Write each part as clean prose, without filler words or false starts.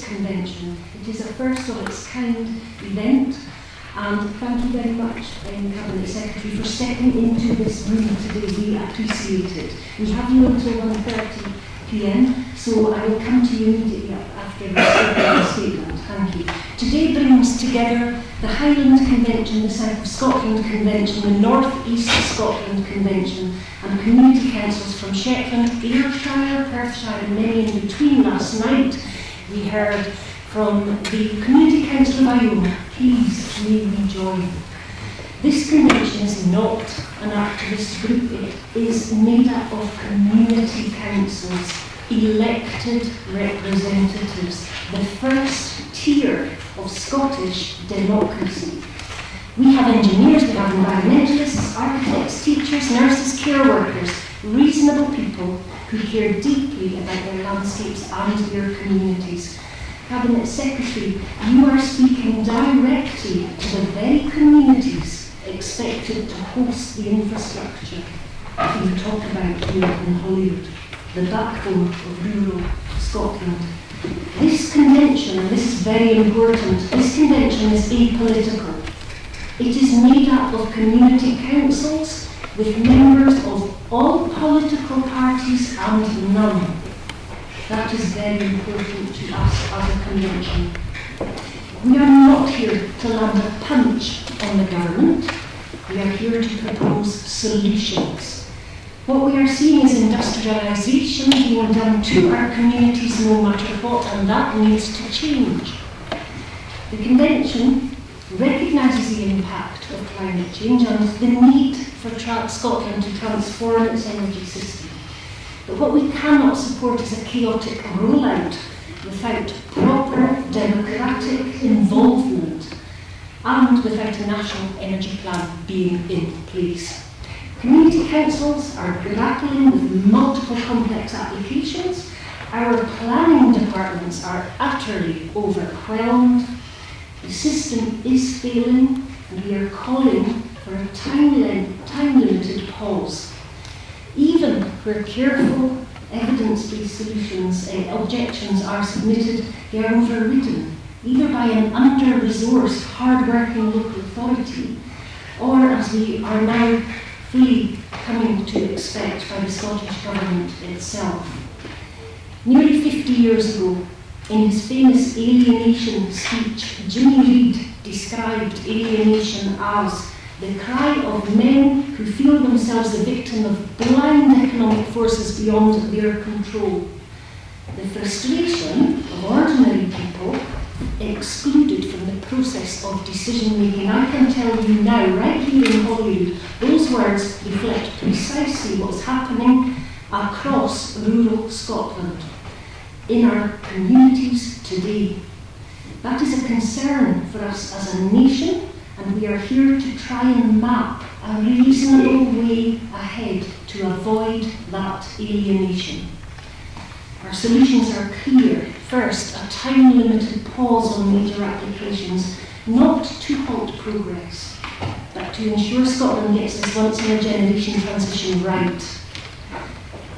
convention. It is a first of its kind event, and thank you very much, Cabinet Secretary, for stepping into this room today. We appreciate it. We have you until 1:30 p.m, so I will come to you immediately after the statement. Thank you. Today brings together the Highland Convention, the South of Scotland Convention, the North East Scotland Convention, and community councils from Shetland, Ayrshire, Perthshire, and many in between. Last night we heard from the Community Council of Iona. Please, may we join. This convention is not an activist group. It is made up of community councils, elected representatives, the first tier of Scottish democracy. We have engineers, we have environmentalists, architects, teachers, nurses, care workers, reasonable people who care deeply about their landscapes and their communities. Cabinet Secretary, you are speaking directly to the very communities expected to host the infrastructure you talk about here in Holyrood, the backbone of rural Scotland. This convention, and this is very important, this convention is apolitical. It is made up of community councils with members of all political parties and none. That is very important to us as a convention. We are not here to land a punch on the government. We are here to propose solutions. What we are seeing is industrialisation being done to our communities no matter what, and that needs to change. The convention recognises the impact of climate change and the need for Scotland to transform its energy system. But what we cannot support is a chaotic rollout without proper democratic involvement and without a national energy plan being in place. Community councils are grappling with multiple complex applications. Our planning departments are utterly overwhelmed. The system is failing, and we are calling for a time-limited pause. Even where careful, evidence-based solutions, objections are submitted, they are overridden, either by an under-resourced, hard-working local authority, or, as we are now fully coming to expect, by the Scottish Government itself. Nearly 50 years ago, in his famous alienation speech, Jimmy Reid described alienation as the cry of men who feel themselves the victim of blind economic forces beyond their control. The frustration of ordinary people excluded from the process of decision-making. I can tell you now, right here in Holyrood, those words reflect precisely what's happening across rural Scotland, in our communities today. That is a concern for us as a nation, and we are here to try and map a reasonable way ahead to avoid that alienation. Our solutions are clear. First, a time-limited pause on major applications, not to halt progress, but to ensure Scotland gets this once-in-a-generation transition right.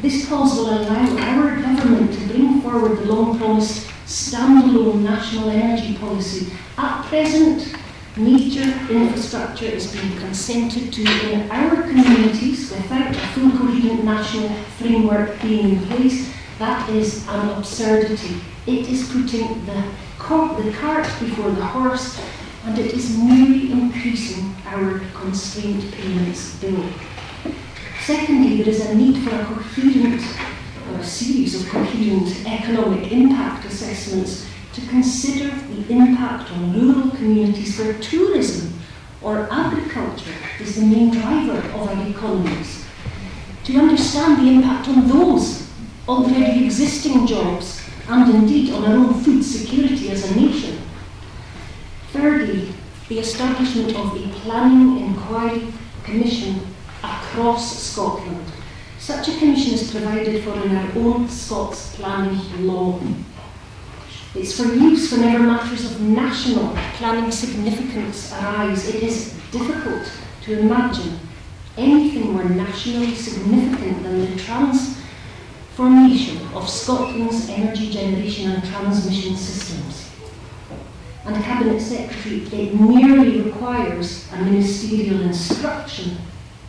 This pause will allow our government to bring forward the long-promised standalone national energy policy. At present, major infrastructure is being consented to in our communities without a full coherent national framework being in place. That is an absurdity. It is putting the cart before the horse, and it is merely increasing our constraint payments bill. Secondly, there is a need for a series of coherent economic impact assessments to consider the impact on rural communities where tourism or agriculture is the main driver of our economies, to understand the impact on those already existing jobs and indeed on our own food security as a nation. Thirdly, the establishment of a planning inquiry commission across Scotland. Such a commission is provided for in our own Scots planning law. It's for use whenever matters of national planning significance arise. It is difficult to imagine anything more nationally significant than the transformation of Scotland's energy generation and transmission system. Cabinet Secretary, it merely requires a ministerial instruction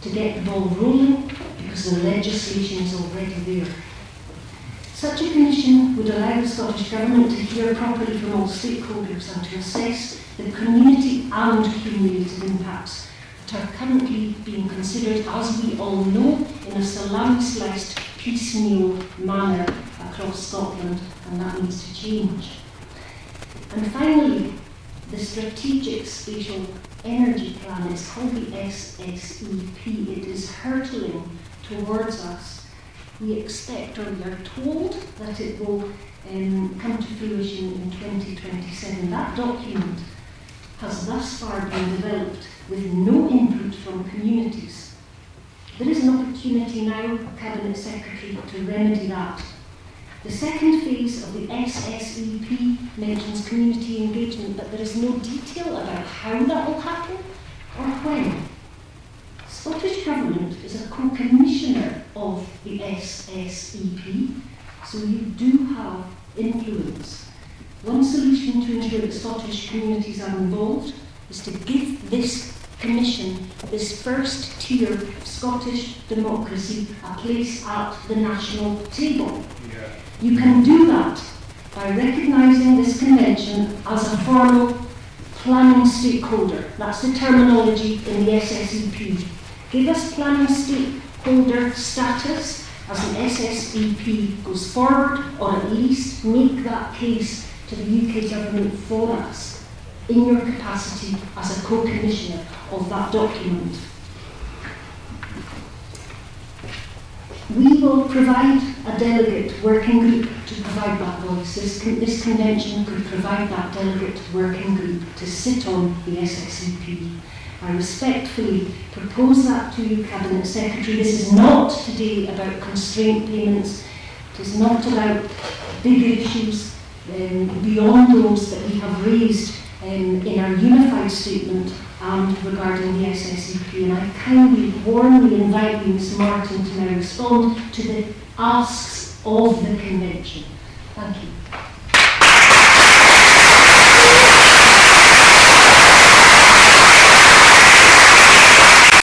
to get the ball rolling because the legislation is already there. Such a commission would allow the Scottish Government to hear properly from all stakeholders and to assess the community and cumulative impacts that are currently being considered, as we all know, in a salami-sliced, piecemeal manner across Scotland, and that needs to change. And finally, the Strategic Spatial Energy Plan is called the SSEP. It is hurtling towards us. We expect, or we are told, that it will come to fruition in 2027. That document has thus far been developed with no input from communities. There is an opportunity now, Cabinet Secretary, to remedy that. The second phase of the SSEP mentions community engagement, but there is no detail about how that will happen or when. Scottish Government is a co-commissioner of the SSEP, so you do have influence. One solution to ensure that Scottish communities are involved is to give this Commission, this first tier of Scottish democracy, a place at the national table. Yeah. You can do that by recognising this convention as a formal planning stakeholder. That's the terminology in the SSEP. Give us planning stakeholder status as the SSEP goes forward, or at least make that case to the UK Government for us in your capacity as a co-commissioner of that document. We will provide a delegate working group to provide that voice. This convention could provide that delegate working group to sit on the SSEP. I respectfully propose that to you, Cabinet Secretary. This is not today about constraint payments. It is not about bigger issues beyond those that we have raised in our unified statement and regarding the SSEP. And I kindly, warmly invite you, Ms Martin, to now respond to the asks of the Convention. Thank you.